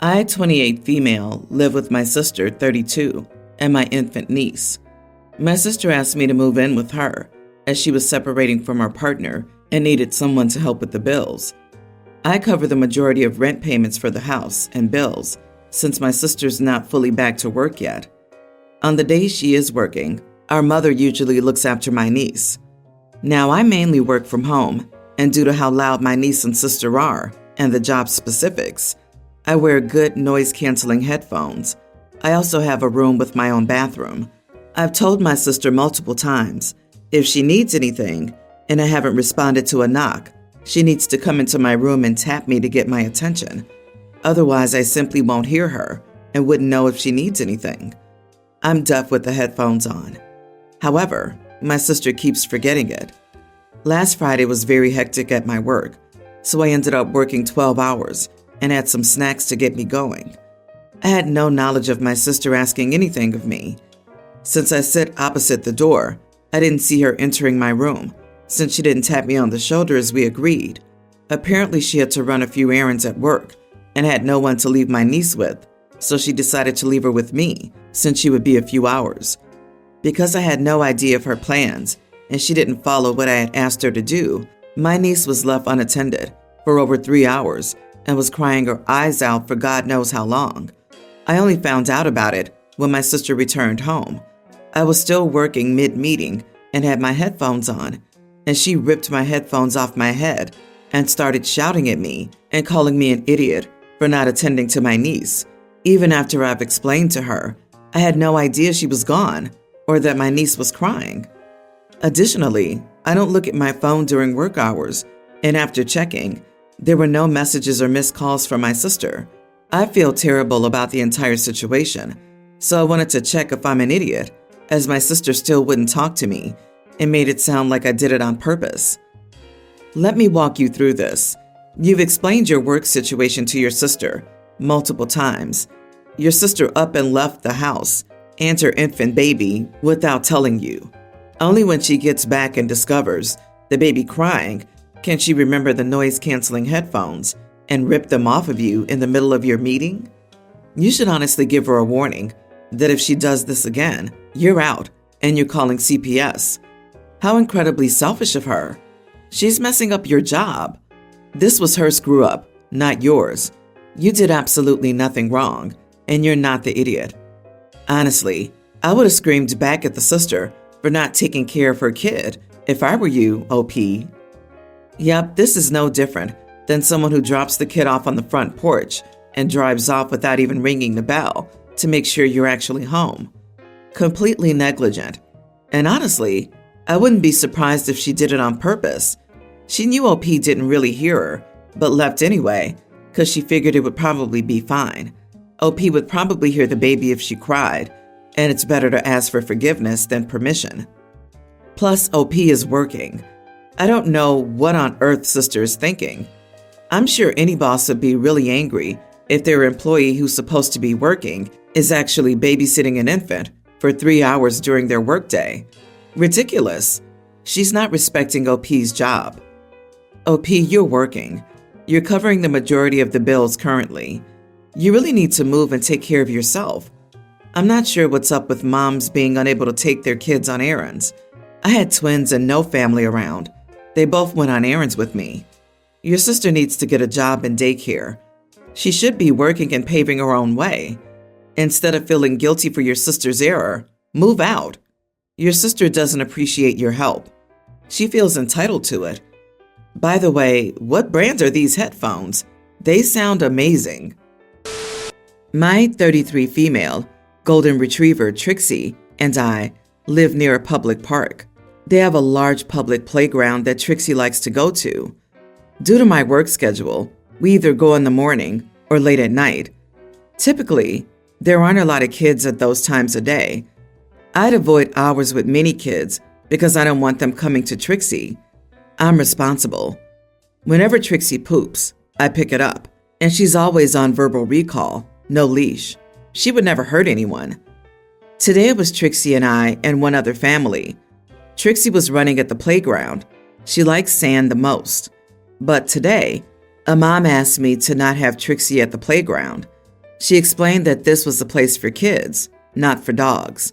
I, 28 female, live with my sister, 32, and my infant niece. My sister asked me to move in with her, as she was separating from her partner and needed someone to help with the bills. I cover the majority of rent payments for the house and bills, since my sister's not fully back to work yet. On the days she is working, our mother usually looks after my niece. Now, I mainly work from home, and due to how loud my niece and sister are, and the job specifics, I wear good noise-canceling headphones. I also have a room with my own bathroom. I've told my sister multiple times, if she needs anything, and I haven't responded to a knock, she needs to come into my room and tap me to get my attention. Otherwise, I simply won't hear her and wouldn't know if she needs anything. I'm deaf with the headphones on. However, my sister keeps forgetting it. Last Friday was very hectic at my work, so I ended up working 12 hours and had some snacks to get me going. I had no knowledge of my sister asking anything of me. Since I sit opposite the door, I didn't see her entering my room, since she didn't tap me on the shoulder as we agreed. Apparently, she had to run a few errands at work and had no one to leave my niece with, so she decided to leave her with me, since she would be a few hours. Because I had no idea of her plans, and she didn't follow what I had asked her to do, my niece was left unattended for over 3 hours and was crying her eyes out for God knows how long. I only found out about it when my sister returned home. I was still working mid-meeting and had my headphones on, and she ripped my headphones off my head and started shouting at me and calling me an idiot for not attending to my niece. Even after I've explained to her, I had no idea she was gone or that my niece was crying. Additionally, I don't look at my phone during work hours, and after checking, there were no messages or missed calls from my sister. I feel terrible about the entire situation, so I wanted to check if I'm an idiot, as my sister still wouldn't talk to me and made it sound like I did it on purpose. Let me walk you through this. You've explained your work situation to your sister multiple times. Your sister up and left the house and her infant baby without telling you. Only when she gets back and discovers the baby crying can she remember the noise-canceling headphones and rip them off of you in the middle of your meeting. You should honestly give her a warning that if she does this again, you're out and you're calling CPS. How incredibly selfish of her. She's messing up your job. This was her screw-up, not yours. You did absolutely nothing wrong, and you're not the idiot. Honestly, I would have screamed back at the sister for not taking care of her kid if I were you, OP. Yep, this is no different than someone who drops the kid off on the front porch and drives off without even ringing the bell to make sure you're actually home. Completely negligent. And honestly, I wouldn't be surprised if she did it on purpose. She knew OP didn't really hear her, but left anyway, because she figured it would probably be fine. OP would probably hear the baby if she cried, and it's better to ask for forgiveness than permission. Plus, OP is working. I don't know what on earth sister is thinking. I'm sure any boss would be really angry if their employee who's supposed to be working is actually babysitting an infant for 3 hours during their workday. Ridiculous. She's not respecting OP's job. OP, you're working. You're covering the majority of the bills currently. You really need to move and take care of yourself. I'm not sure what's up with moms being unable to take their kids on errands. I had twins and no family around. They both went on errands with me. Your sister needs to get a job in daycare. She should be working and paving her own way. Instead of feeling guilty for your sister's error, move out. Your sister doesn't appreciate your help. She feels entitled to it. By the way, what brand are these headphones? They sound amazing. My 33 female golden retriever Trixie and I live near a public park. They have a large public playground that Trixie likes to go to. Due to my work schedule, we either go in the morning or late at night. Typically, there aren't a lot of kids at those times of day. I'd avoid hours with many kids because I don't want them coming to Trixie. I'm responsible. Whenever Trixie poops, I pick it up, and she's always on verbal recall, no leash. She would never hurt anyone. Today it was Trixie and I and one other family. Trixie was running at the playground. She likes sand the most. But today, a mom asked me to not have Trixie at the playground. She explained that this was a place for kids, not for dogs.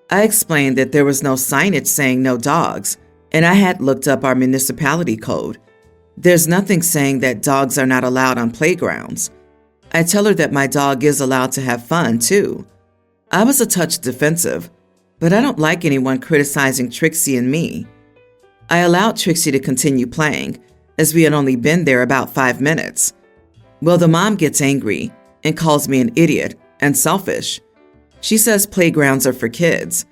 I explained that there was no signage saying no dogs, and I had looked up our municipality code. There's nothing saying that dogs are not allowed on playgrounds. I tell her that my dog is allowed to have fun, too. I was a touch defensive, but I don't like anyone criticizing Trixie and me. I allowed Trixie to continue playing, as we had only been there about 5 minutes. Well, the mom gets angry and calls me an idiot and selfish. She says playgrounds are for kids.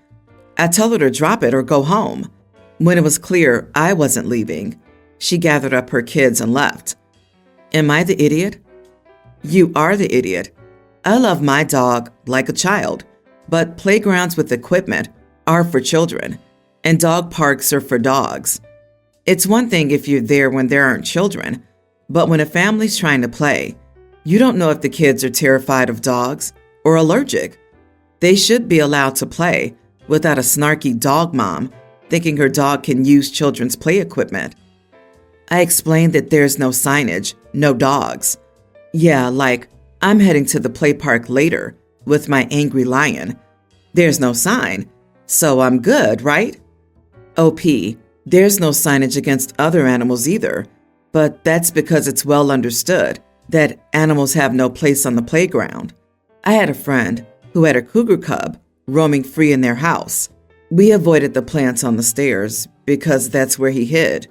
I tell her to drop it or go home. When it was clear I wasn't leaving, she gathered up her kids and left. Am I the idiot? You are the idiot. I love my dog like a child, but playgrounds with equipment are for children, and dog parks are for dogs. It's one thing if you're there when there aren't children, but when a family's trying to play, you don't know if the kids are terrified of dogs or allergic. They should be allowed to play without a snarky dog mom thinking her dog can use children's play equipment. I explained that there's no signage, no dogs. Yeah, like, I'm heading to the play park later with my angry lion. There's no sign, so I'm good, right? OP, there's no signage against other animals either, but that's because it's well understood that animals have no place on the playground. I had a friend who had a cougar cub roaming free in their house. We avoided the plants on the stairs because that's where he hid.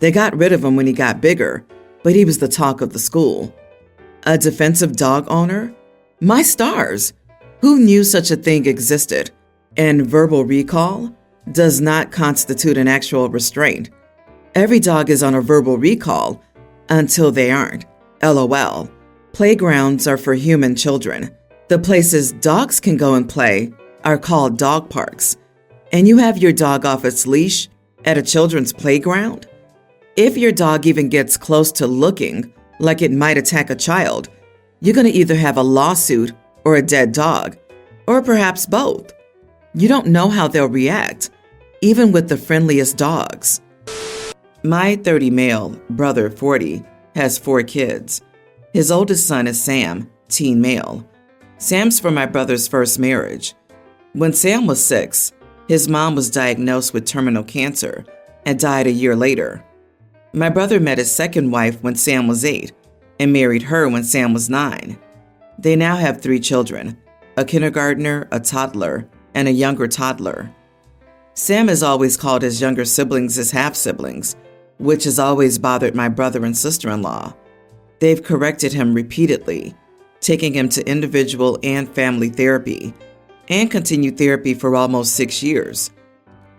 They got rid of him when he got bigger, but he was the talk of the school. A defensive dog owner? My stars! Who knew such a thing existed? And verbal recall does not constitute an actual restraint. Every dog is on a verbal recall until they aren't. LOL. Playgrounds are for human children. The places dogs can go and play are called dog parks. And you have your dog off its leash at a children's playground? If your dog even gets close to looking like it might attack a child, you're going to either have a lawsuit or a dead dog, or perhaps both. You don't know how they'll react, even with the friendliest dogs. My 30 male, brother 40, has 4 kids. His oldest son is Sam, teen male. Sam's from my brother's first marriage. When Sam was 6, his mom was diagnosed with terminal cancer and died a year later. My brother met his second wife when Sam was 8 and married her when Sam was 9. They now have 3 children, a kindergartner, a toddler, and a younger toddler. Sam has always called his younger siblings his half-siblings, which has always bothered my brother and sister-in-law. They've corrected him repeatedly, taking him to individual and family therapy, and continued therapy for almost 6 years.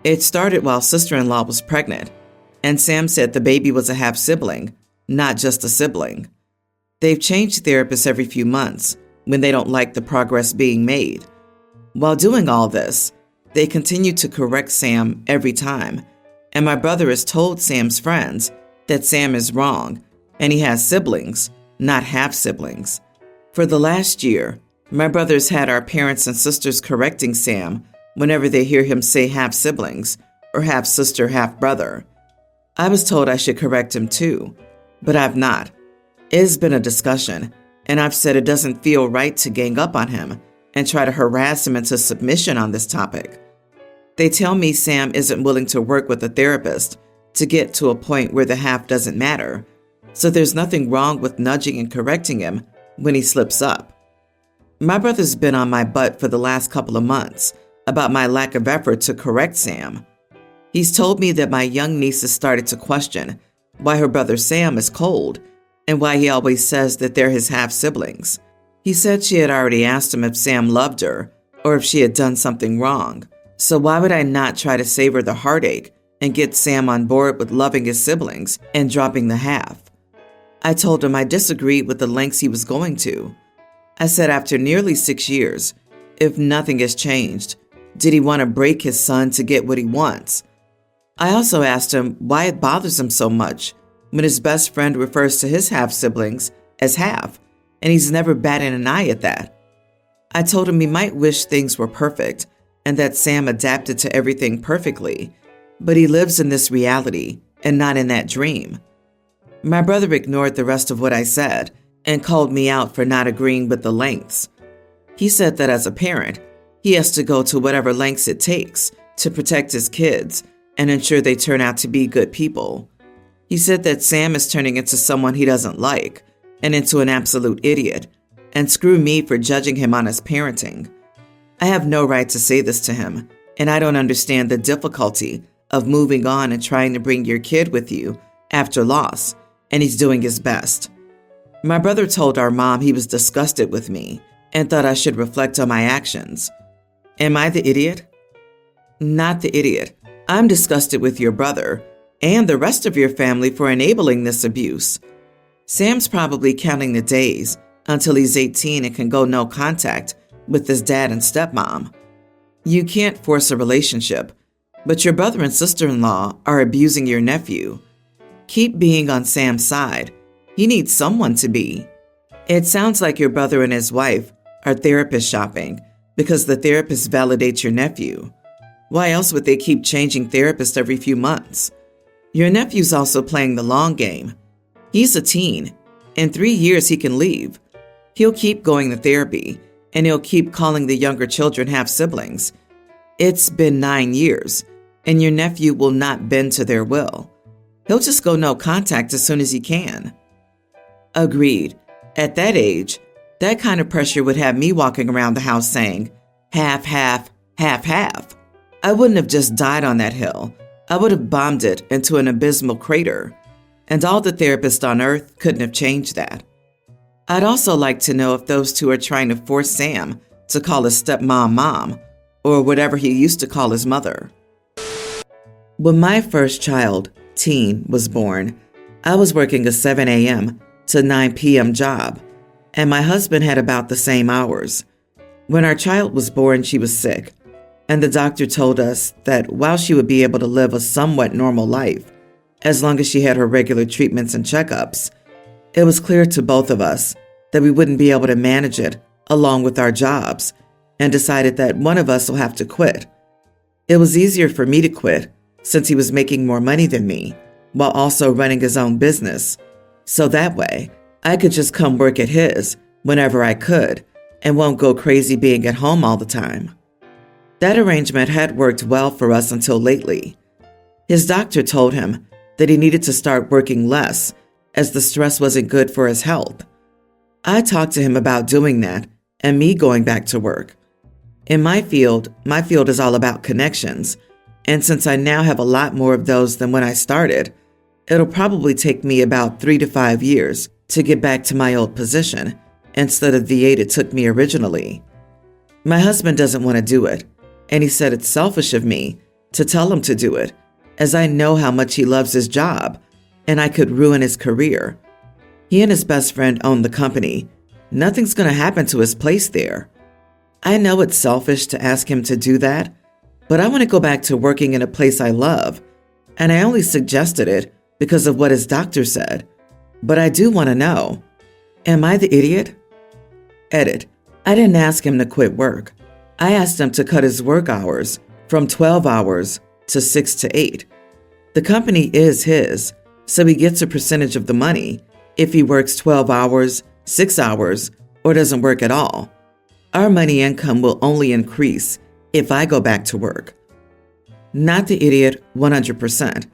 It started while sister-in-law was pregnant, and Sam said the baby was a half-sibling, not just a sibling. They've changed therapists every few months when they don't like the progress being made. While doing all this, they continue to correct Sam every time, and my brother has told Sam's friends that Sam is wrong and he has siblings, not half-siblings. For the last year, my brother's had our parents and sisters correcting Sam whenever they hear him say half-siblings or half-sister, half-brother. I was told I should correct him too, but I've not. It's been a discussion, and I've said it doesn't feel right to gang up on him and try to harass him into submission on this topic. They tell me Sam isn't willing to work with a therapist to get to a point where the half doesn't matter, so there's nothing wrong with nudging and correcting him when he slips up. My brother's been on my butt for the last couple of months about my lack of effort to correct Sam. He's told me that my young niece has started to question why her brother Sam is cold and why he always says that they're his half-siblings. He said she had already asked him if Sam loved her or if she had done something wrong. So why would I not try to save her the heartache and get Sam on board with loving his siblings and dropping the half? I told him I disagreed with the lengths he was going to. I said after nearly 6 years, if nothing has changed, did he want to break his son to get what he wants? I also asked him why it bothers him so much when his best friend refers to his half-siblings as half, and he's never batted an eye at that. I told him he might wish things were perfect and that Sam adapted to everything perfectly, but he lives in this reality and not in that dream. My brother ignored the rest of what I said and called me out for not agreeing with the lengths. He said that as a parent, he has to go to whatever lengths it takes to protect his kids and ensure they turn out to be good people. He said that Sam is turning into someone he doesn't like and into an absolute idiot, and screw me for judging him on his parenting. I have no right to say this to him, and I don't understand the difficulty of moving on and trying to bring your kid with you after loss, and he's doing his best. My brother told our mom he was disgusted with me and thought I should reflect on my actions. Am I the idiot? Not the idiot. I'm disgusted with your brother and the rest of your family for enabling this abuse. Sam's probably counting the days until he's 18 and can go no contact with his dad and stepmom. You can't force a relationship, but your brother and sister-in-law are abusing your nephew. Keep being on Sam's side. He needs someone to be. It sounds like your brother and his wife are therapist shopping because the therapist validates your nephew. Why else would they keep changing therapists every few months? Your nephew's also playing the long game. He's a teen. In 3 years, he can leave. He'll keep going to therapy, and he'll keep calling the younger children half-siblings. It's been 9 years, and your nephew will not bend to their will. He'll just go no contact as soon as he can. Agreed. At that age, that kind of pressure would have me walking around the house saying, half, half, half, half. I wouldn't have just died on that hill. I would have bombed it into an abysmal crater, and all the therapists on earth couldn't have changed that. I'd also like to know if those two are trying to force Sam to call his stepmom mom, or whatever he used to call his mother. When my first child, teen, was born, I was working a 7 a.m. to 9 p.m. job, and my husband had about the same hours. When our child was born, she was sick, and the doctor told us that while she would be able to live a somewhat normal life, as long as she had her regular treatments and checkups, it was clear to both of us that we wouldn't be able to manage it along with our jobs, and decided that one of us will have to quit. It was easier for me to quit since he was making more money than me while also running his own business, so that way I could just come work at his whenever I could and won't go crazy being at home all the time. That arrangement had worked well for us until lately. His doctor told him that he needed to start working less as the stress wasn't good for his health. I talked to him about doing that and me going back to work. In my field is all about connections, and since I now have a lot more of those than when I started, it'll probably take me about 3 to 5 years to get back to my old position instead of the 8 it took me originally. My husband doesn't want to do it, and he said it's selfish of me to tell him to do it, as I know how much he loves his job, and I could ruin his career. He and his best friend own the company. Nothing's going to happen to his place there. I know it's selfish to ask him to do that, but I want to go back to working in a place I love, and I only suggested it because of what his doctor said. But I do want to know, am I the idiot? Edit. I didn't ask him to quit work. I asked him to cut his work hours from 12 hours to 6 to 8. The company is his, so he gets a percentage of the money if he works 12 hours, 6 hours, or doesn't work at all. Our money income will only increase if I go back to work. Not the idiot 100%.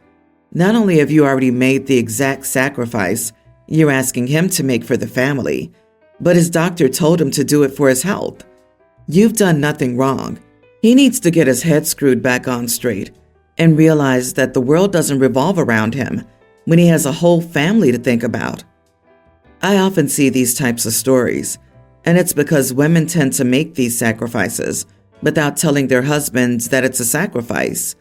Not only have you already made the exact sacrifice you're asking him to make for the family, but his doctor told him to do it for his health. You've done nothing wrong. He needs to get his head screwed back on straight and realize that the world doesn't revolve around him when he has a whole family to think about. I often see these types of stories, and it's because women tend to make these sacrifices without telling their husbands that it's a sacrifice.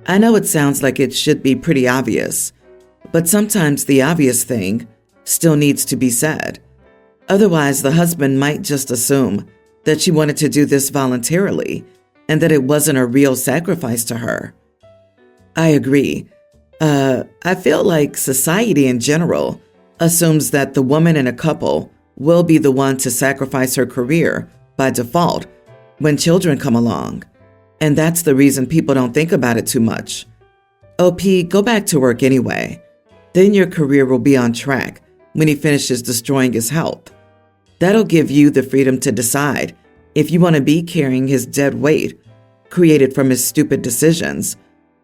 I know it sounds like it should be pretty obvious, but sometimes the obvious thing still needs to be said. Otherwise, the husband might just assume that she wanted to do this voluntarily and that it wasn't a real sacrifice to her. I agree. I feel like society in general assumes that the woman in a couple will be the one to sacrifice her career by default when children come along. And that's the reason people don't think about it too much. OP, go back to work anyway. Then your career will be on track, when he finishes destroying his health. That'll give you the freedom to decide if you want to be carrying his dead weight created from his stupid decisions,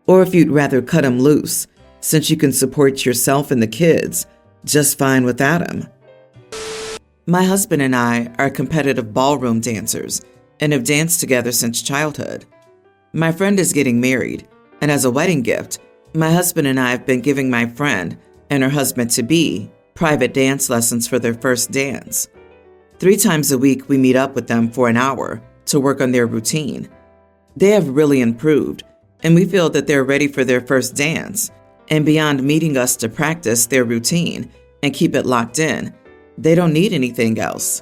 or if you'd rather cut him loose since you can support yourself and the kids just fine without him. My husband and I are competitive ballroom dancers and have danced together since childhood. My friend is getting married, and as a wedding gift, my husband and I have been giving my friend and her husband-to-be private dance lessons for their first dance. 3 times a week, we meet up with them for an hour to work on their routine. They have really improved, and we feel that they're ready for their first dance. And beyond meeting us to practice their routine and keep it locked in, they don't need anything else.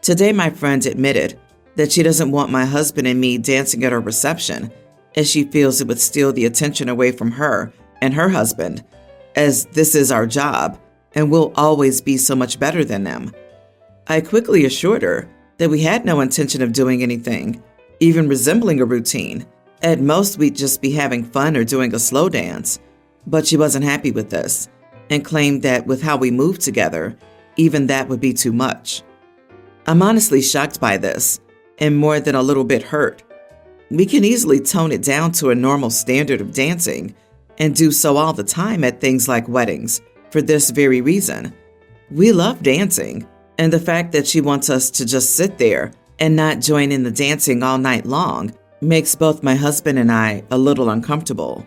Today, my friend admitted that she doesn't want my husband and me dancing at her reception, as she feels it would steal the attention away from her and her husband, as this is our job and we'll always be so much better than them. I quickly assured her that we had no intention of doing anything, even resembling a routine. At most, we'd just be having fun or doing a slow dance. But she wasn't happy with this and claimed that with how we moved together, even that would be too much. I'm honestly shocked by this and more than a little bit hurt. We can easily tone it down to a normal standard of dancing and do so all the time at things like weddings for this very reason. We love dancing, and the fact that she wants us to just sit there and not join in the dancing all night long makes both my husband and I a little uncomfortable.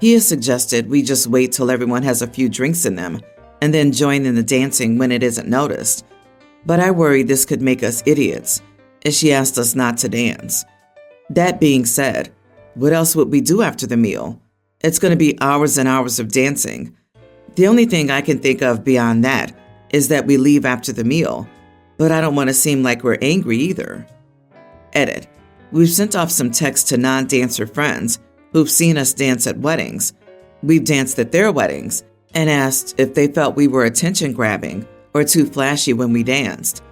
He has suggested we just wait till everyone has a few drinks in them and then join in the dancing when it isn't noticed. But I worry this could make us idiots, as she asked us not to dance. That being said, what else would we do after the meal? It's going to be hours and hours of dancing. The only thing I can think of beyond that is that we leave after the meal, but I don't want to seem like we're angry either. Edit. We've sent off some texts to non-dancer friends who've seen us dance at weddings. We've danced at their weddings and asked if they felt we were attention-grabbing or too flashy when we danced.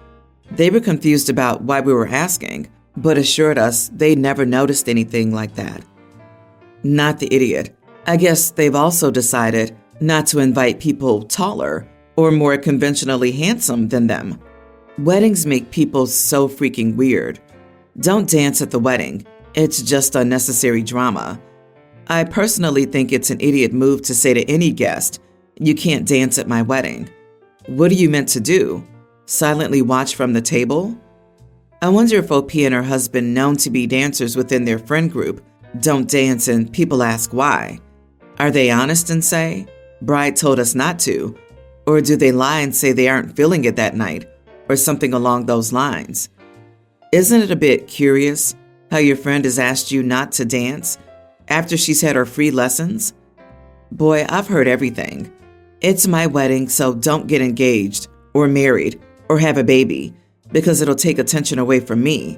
They were confused about why we were asking, but assured us they never noticed anything like that. Not the idiot. I guess they've also decided not to invite people taller or more conventionally handsome than them. Weddings make people so freaking weird. Don't dance at the wedding. It's just unnecessary drama. I personally think it's an idiot move to say to any guest, "You can't dance at my wedding." What are you meant to do? Silently watch from the table? I wonder if OP and her husband, known to be dancers within their friend group, don't dance and people ask why. Are they honest and say, "Bride told us not to," or do they lie and say they aren't feeling it that night, or something along those lines? Isn't it a bit curious how your friend has asked you not to dance after she's had her free lessons? Boy, I've heard everything. It's my wedding, so don't get engaged or married or have a baby because it'll take attention away from me.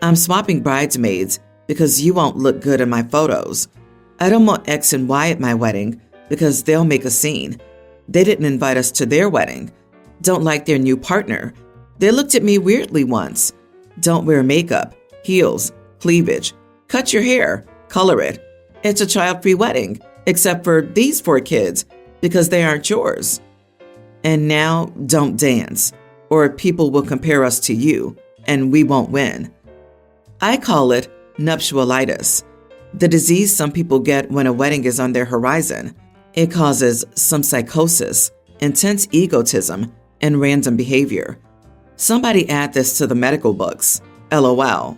I'm swapping bridesmaids because you won't look good in my photos. I don't want X and Y at my wedding because they'll make a scene. They didn't invite us to their wedding. Don't like their new partner. They looked at me weirdly once. Don't wear makeup, heels, cleavage. Cut your hair, color it. It's a child-free wedding, except for these 4 kids, because they aren't yours. And now, don't dance, or people will compare us to you, and we won't win. I call it nuptialitis, the disease some people get when a wedding is on their horizon. It causes some psychosis, intense egotism, and random behavior. Somebody add this to the medical books. LOL.